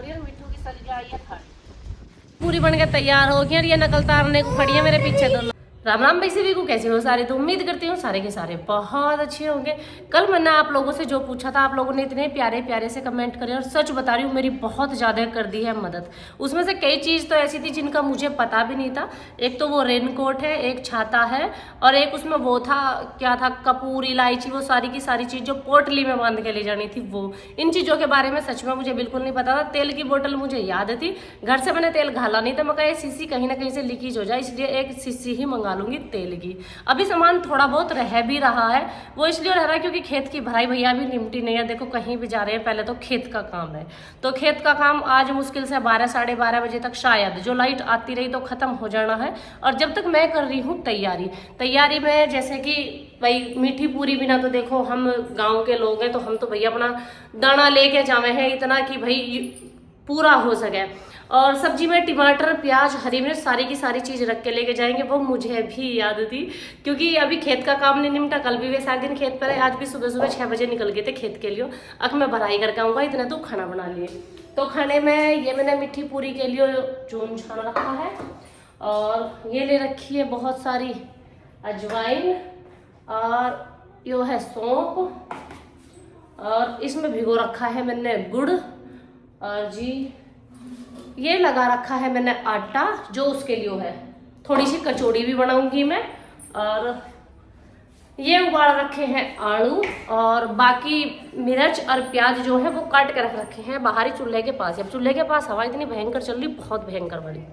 रही है और मिट्टू की सब्जी आई है खड़ी। पूरी बन के तैयार हो गई और ये नकल तारने को खड़ी है मेरे पीछे दोनों। राम राम भाई सभी को, कैसे हो सारे? तो उम्मीद करती हूँ सारे के सारे बहुत अच्छे होंगे। कल मैंने आप लोगों से जो पूछा था, आप लोगों ने इतने प्यारे प्यारे से कमेंट करे और सच बता रही हूँ मेरी बहुत ज़्यादा कर दी है मदद। उसमें से कई चीज़ तो ऐसी थी जिनका मुझे पता भी नहीं था। एक तो वो रेनकोट है, एक छाता है और एक उसमें वो था, क्या था, कपूर, इलायची, वो सारी की सारी चीज़ जो पोटली में बांध के ले जानी थी वो। इन चीज़ों के बारे में सच में मुझे बिल्कुल नहीं पता था। तेल की बोतल मुझे याद थी, घर से मैंने तेल घाला नहीं था, मैं कहा सीसी कहीं ना कहीं से लीकेज हो जाए, इसलिए एक सीसी ही मंगा लूंगी तेल की। अभी सामान थोड़ा बहुत रह भी रहा है, वो इसलिए रह रहा है क्योंकि खेत की भराई भैया भी लिमटी नहीं है। देखो कहीं भी जा रहे हैं, पहले तो खेत का काम है, तो खेत का काम आज मुश्किल से 12 साढ़े 12 बजे तक शायद, जो लाइट आती रही तो खत्म हो जाना है। और जब तक मैं कर रही हूँ तैयारी में, जैसे कि भाई मीठी पूरी बिना, तो देखो हम गाँव के लोग हैं तो हम तो भैया अपना दाना लेके जावे हैं इतना कि भाई पूरा हो सके। और सब्जी में टमाटर, प्याज, हरी मिर्च, सारी की सारी चीज़ रख के लेके जाएंगे, वो मुझे भी याद थी क्योंकि अभी खेत का काम नहीं निपटा। कल भी वे सारे दिन खेत पर है, आज भी सुबह सुबह 6 बजे निकल गए थे खेत के लिए। अब मैं भराई करके आऊँगा, इतना तो खाना बना लिए। तो खाने में ये मैंने मीठी पूरी के लिए चून छान रखा है और ये ले रखी है बहुत सारी अजवाइन और यो है सौंफ और इसमें भिगो रखा है मैंने गुड़ और जी ये लगा रखा है मैंने आटा जो उसके लिए है। थोड़ी सी कचौड़ी भी बनाऊंगी मैं। और ये उबाल रखे हैं आलू और बाकी मिर्च और प्याज जो है वो काट के रख रखे हैं बाहरी चूल्हे के पास। अब चूल्हे के पास हवा इतनी भयंकर चल रही, बहुत भयंकर बड़ी।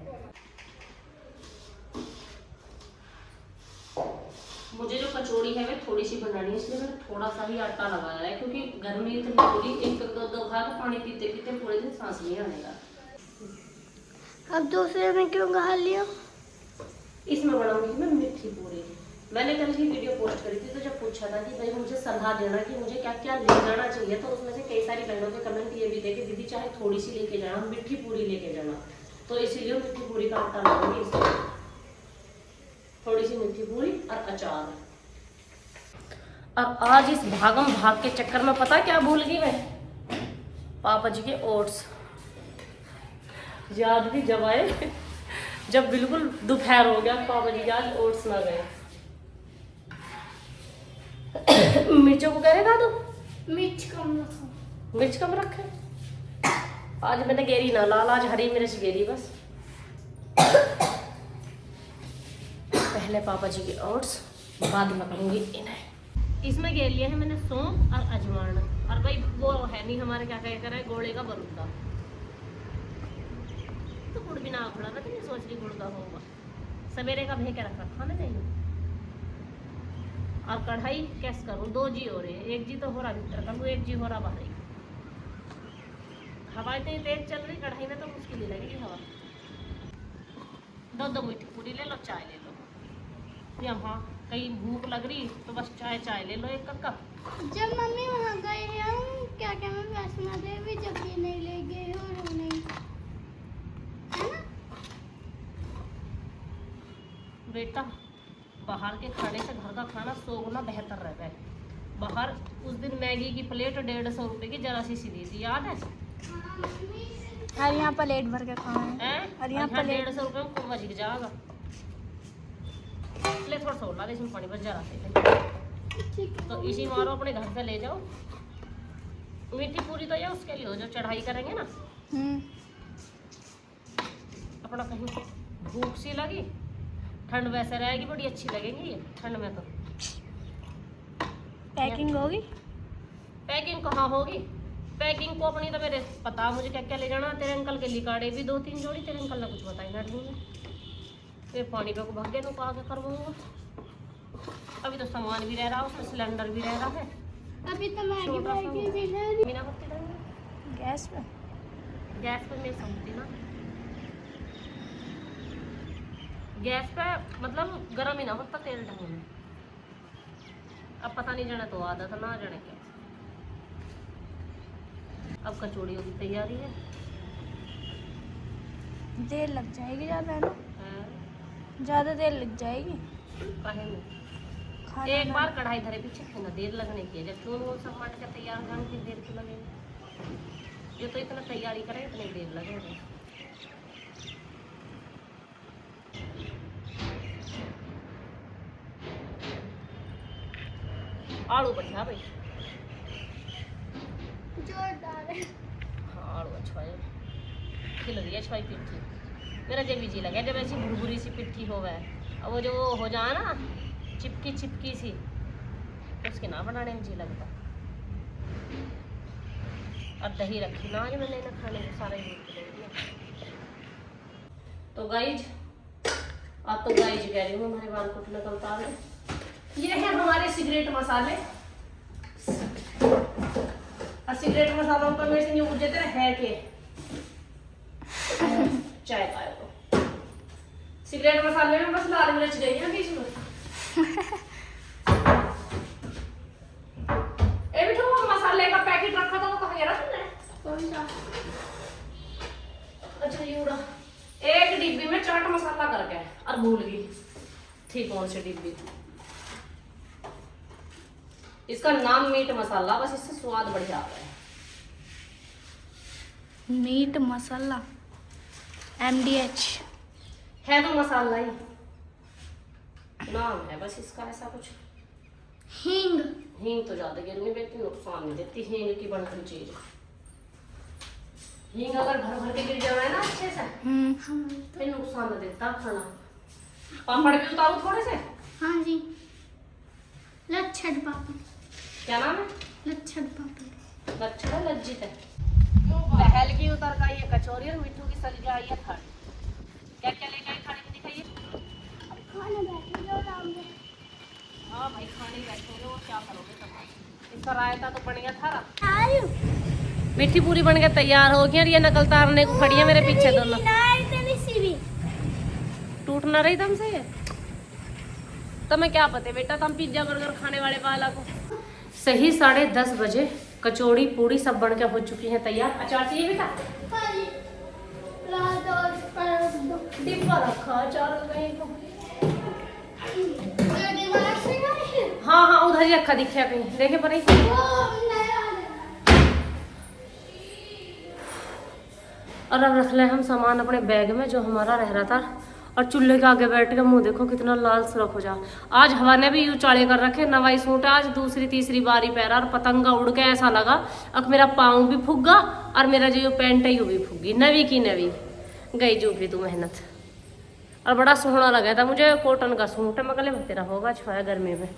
मुझे जो कचौड़ी है वे थोड़ी सी बनानी है, इसलिए मैंने थोड़ा सा ही आटा लगाया है क्योंकि गर्मी इतनी पूरी एक दो भाग पानी पीते पीते पूरे दिन सांस नहीं आने का। अब दूसरे में क्यों घाल लिया? इसमें बनाऊंगी मैं मीठी पूरी। मैंने कल ही वीडियो पोस्ट करी थी, तो जब पूछा था कि भाई मुझे सलाह देना कि मुझे क्या क्या ले जाना चाहिए, तो उसमें से कई सारी बहनों के कमेंट ये भी थे कि दीदी चाहे थोड़ी सी लेके जाना, मीठी पूरी लेके जाना। तो इसीलिए मीठी पूरी का आटा लगाऊंगी इसमें, थोड़ी सी मीठी पूरी और अचार। और आज इस भागम भाग के चक्कर में पता क्या भूल गई मैं? पापा जी के ओट्स याद भी जब आए जब बिल्कुल दोपहर हो गया, पापा जी आज ओट्स ना गए। मिर्चों को कह रहे दादू मिर्च कम रखो। मिर्च कम रखे। आज मैंने गेरी ना लाल, आज हरी मिर्च गेरी बस। पहले पापा जी के ओट्स, बाद में करूँगी इन्हें। इसमें गेर लिए हैं मैंने सौंफ और अजवाइन। और भाई वो है नहीं हमारे, क्या कह कर गोले का बरूदा, तो गुड़ बिना खड़ा ना, नहीं सोच रही गुड़ का होगा। सवेरे का भे के रख रखा ना चाहिए। और कढ़ाई कैसे करूँ? 2 जी हो रहे हैं, 1 जी तो हो रहा भीतर का, 1 जी हो रहा बाहर। हवा इतनी तेज चल रही कढ़ाई में तो मुश्किल ही लगेगी हवा। 2 मीठी पूरी ले लो, चाय ले लो, या हाँ कहीं भूख लग रही तो बस चाय ले लो 1 कप। जब मम्मी वहाँ गए हैं क्या क्या मैं वैष्णो देवी, जब ये नहीं ले गए और नहीं, है ना बेटा? बाहर के खाने से घर का खाना 100 गुना बेहतर रहता है। बाहर उस दिन मैगी की प्लेट 150 रुपए की जरा सी दी थी, याद है? और यहाँ प्लेट भर के खाए और यहाँ 150 रुपए में खूब बच जाएगा। ले थोड़ा सा ला दे इसमें पानी, बस जरा से। तो इसी मारो अपने घर से ले जाओ। मीठी पूरी तो ये उसके लिए हो जो चढ़ाई करेंगे ना। अपना कहीं भूख सी लगी, ठंड वैसे रहेगी, बड़ी अच्छी लगेगी ये ठंड में। तो पैकिंग होगी? पैकिंग कहाँ होगी? पैकिंग को अपनी तो मेरे पता मुझे क्या क्या ले जाना। तेरे अंकल के लिकाड़े भी 2-3 जोड़ी, तेरे अंकल ने कुछ बताई ना मुझे। फिर पानी पे को भगे तो आगे करवाऊंगा। अभी तो सामान भी रह रहा है, उसमें सिलेंडर भी रह रहा है। अभी तो मैगी भी है बिना पत्ती डालने गैस पे नहीं समझती ना। गैस पे मतलब गर्म ही ना होता तेल ढंग में। अब पता नहीं जाने तो आदत ना जाने क्या। अब कचौड़ियों की तैयारी है। देर लग जाएगी ज़्यादा, है ना? ज़्यादा देर लग जाएगी। काहे में? एक बार कढ़ाई धरे पीछे ना देर लगने की है, जब चून वो सब मट के तैयार होने की देर क्यों लगेगी? ये तो इतना तैयारी करें इतनी देर लगेगी। आलू बढ़िया भाई, जोरदार है। हाँ आलू अच्छा है, खिल रही है छुआई पिट्ठी। मेरा जब जी लगे जब ऐसी भुरभुरी सी पिट्ठी हो गए, अब वो जो हो जाए ना चिपकी चिपकी सी, तो उसके ना बनाने में जी लगता। और दही रखी ना आज मैंने ना खाने को सारा ही दूध दे दिया। तो गाइज अब तो गाइज कह रही हूँ हमारे बाल कुटने का उतार है। ये है हमारे सिगरेट मसाले, और सिगरेट मसालों का में से नहीं मुझे तेरा है के चाय पाए तो सिगरेट मसाले में बस लाल मिर्च गई है बीच में। ए बिठू वो मसाले का पैकेट रखा था वो कहाँ गया तुमने? कौन सा? अच्छा ये उड़ा, एक डिब्बी में चाट मसाला करके और भूल गई थी कौन सी डिब्बी। इसका नाम मीट मसाला, बस इससे स्वाद बढ़िया आ रहा है। मीट मसाला MDH है तो मसाला ही नाम है बस इसका, ऐसा कुछ। हींग। हींग तो ज्यादा गिरनी बेटी नुकसान नहीं देती हींग की बनती चीज। हींग अगर भर भर के गिर जाए ना अच्छे से फिर नुकसान न देता खाना। पापड़ भी उतारू थोड़े से। हाँ जी, लच्छड़ पापड़। क्या नाम है? लच्छड़ पापड़। लच्छड़ लज्जित है। पहल की उतर का ये कचौरी और मिट्टू की सज गई है थाली। क्या क्या लेकर आए खाने में दिखाइए। खाने बैठे जो आराम से। हाँ भाई खाने बैठोगे और क्या करोगे तब। इसका रायता तो बढ़िया था। आयु मिट्टी पूरी बन के तैयार हो गई और ये नकल तारने को खड़ी है मेरे पीछे दोनों। टूट ना रही तुमसे ये तो मैं क्या पता बेटा, तुम पिज्जा बर्गर खाने वाले वाला को। सही 10:30 बजे कचौड़ी पूड़ी सब बन के हो चुकी है तैयार। अचार चाहिए बेटा? हाँ जी, रात और पर डिब्बा रखा अचार कहीं को। दिमाग से नहीं। हाँ हाँ उधर ही रखा दिखा कहीं, देखे पर ही। और अब रख ले हम सामान अपने बैग में जो हमारा रह रहा था। और चूल्हे के आगे बैठ के मुंह देखो कितना लाल सुरख हो जा। आज हवा ने भी यूं चाले कर रखे, नवाई सूट आज दूसरी तीसरी बारी पैरा और पतंगा उड़ के ऐसा लगा अब मेरा पाँव भी फूगा और मेरा जो पैंट है वो भी फूगी। नवी की नवी गई जो भी तू मेहनत। और बड़ा सोहना लगा था मुझे, कॉटन का सूट है, मगले में तेरा होगा छाया गर्मी में।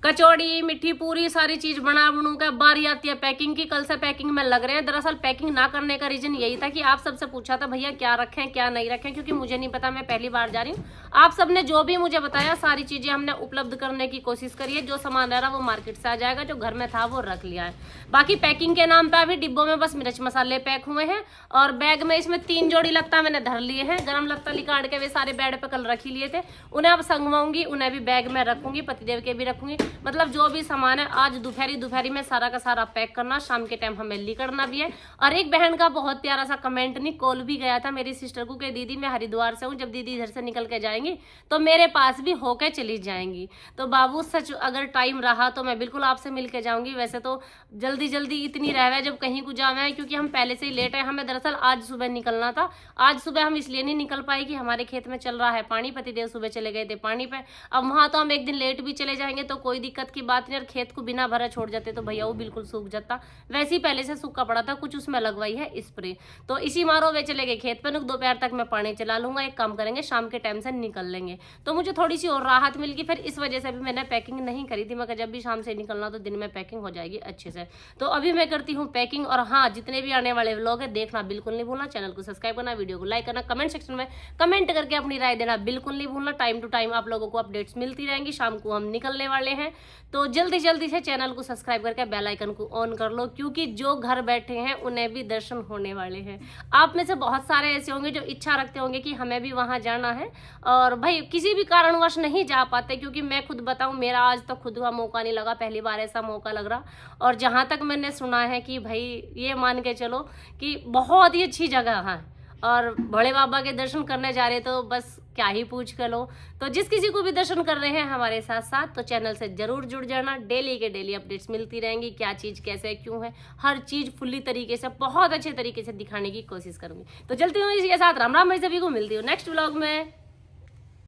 कचौड़ी मिट्टी पूरी सारी चीज बना बनू के बारी आती है पैकिंग की। कल से पैकिंग में लग रहे हैं। दरअसल पैकिंग ना करने का रीजन यही था कि आप सबसे पूछा था भैया क्या रखें क्या नहीं रखें, क्योंकि मुझे नहीं पता, मैं पहली बार जा रही हूँ। आप सबने जो भी मुझे बताया सारी चीजें हमने उपलब्ध करने की कोशिश करी है। जो सामान रह रहा वो मार्केट से आ जाएगा, जो घर में था वो रख लिया है। बाकी पैकिंग के नाम पे अभी डिब्बों में बस मिर्च मसाले पैक हुए हैं और बैग में इसमें 3 जोड़ी लगता मैंने धर लिए हैं। गरम लत्ता निकाल के वे सारे बेड पे कल रख ही लिए थे, उन्हें अब संगवाऊंगी, उन्हें भी बैग में रखूंगी, पतिदेव के भी रखूंगी। मतलब जो भी सामान है आज दोपहरी में सारा का सारा पैक करना, शाम के टाइम हमें ली करना भी है। और एक बहन का बहुत प्यारा सा कमेंट नहीं कॉल भी गया था मेरी सिस्टर को कि दीदी मैं हरिद्वार से हूँ, जब दीदी इधर से निकल के जाएंगी तो मेरे पास भी होके चली जाएंगी। तो बाबू सच अगर टाइम रहा तो मैं बिल्कुल आपसे मिल के जाऊंगी। वैसे तो जल्दी जल्दी इतनी रह जब कहीं को जाना है, क्योंकि हम पहले से ही लेट है। हमें दरअसल आज सुबह निकलना था। आज सुबह हम इसलिए नहीं निकल पाए कि हमारे खेत में चल रहा है पानी, पतिदेव सुबह चले गए थे पानी पे। अब वहां तो हम एक दिन लेट भी चले जाएंगे तो कोई दिक्कत की बात नहीं, और खेत को बिना भरा छोड़ जाते तो भैया वो बिल्कुल सूख जाता। वैसे ही पहले से सूखा पड़ा था, कुछ उसमें लगवाई है स्प्रे। तो इसी मारो वे चले गए खेत पे। दोपहर तक मैं पानी चला लूंगा। एक काम करेंगे शाम के टाइम से निकल लेंगे, तो मुझे थोड़ी सी और राहत मिल गई। फिर इस वजह से भी मैंने पैकिंग नहीं करी थी। मैं जब भी शाम से निकलना तो दिन में पैकिंग हो जाएगी अच्छे से। तो अभी मैं करती हूँ पैकिंग। और हाँ, जितने भी आने वाले व्लॉग है देखना बिल्कुल नहीं भूलना, चैनल को सब्सक्राइब करना, वीडियो को लाइक करना, कमेंट सेक्शन में कमेंट करके अपनी राय देना बिल्कुल नहीं भूलना। टाइम टू टाइम आप लोगों को अपडेट्स मिलती रहेंगी। शाम को हम निकलने वाले हैं, तो जल्दी जल्दी से चैनल को सब्सक्राइब करके बेल आइकन को ऑन कर लो, क्योंकि जो घर बैठे हैं उन्हें भी दर्शन होने वाले हैं। आप में से बहुत सारे ऐसे होंगे जो इच्छा रखते होंगे कि हमें भी वहां जाना है और भाई किसी भी कारणवश नहीं जा पाते। क्योंकि मैं खुद बताऊं, मेरा आज तक खुद का मौका नहीं लगा, पहली बार ऐसा मौका लग रहा। और जहां तक मैंने सुना है कि भाई ये मान के चलो कि बहुत ही अच्छी जगह है और भोले बाबा के दर्शन करने जा रहे तो बस क्या ही पूछ कर लो। तो जिस किसी को भी दर्शन कर रहे हैं हमारे साथ साथ, तो चैनल से जरूर जुड़ जाना। डेली के डेली अपडेट्स मिलती रहेंगी, क्या चीज़ कैसे क्यों है, हर चीज़ फुल्ली तरीके से बहुत अच्छे तरीके से दिखाने की कोशिश करूंगी। तो चलती हूँ इसी के साथ, राम राम भाई, सभी को मिलती हूँ नेक्स्ट व्लॉग में।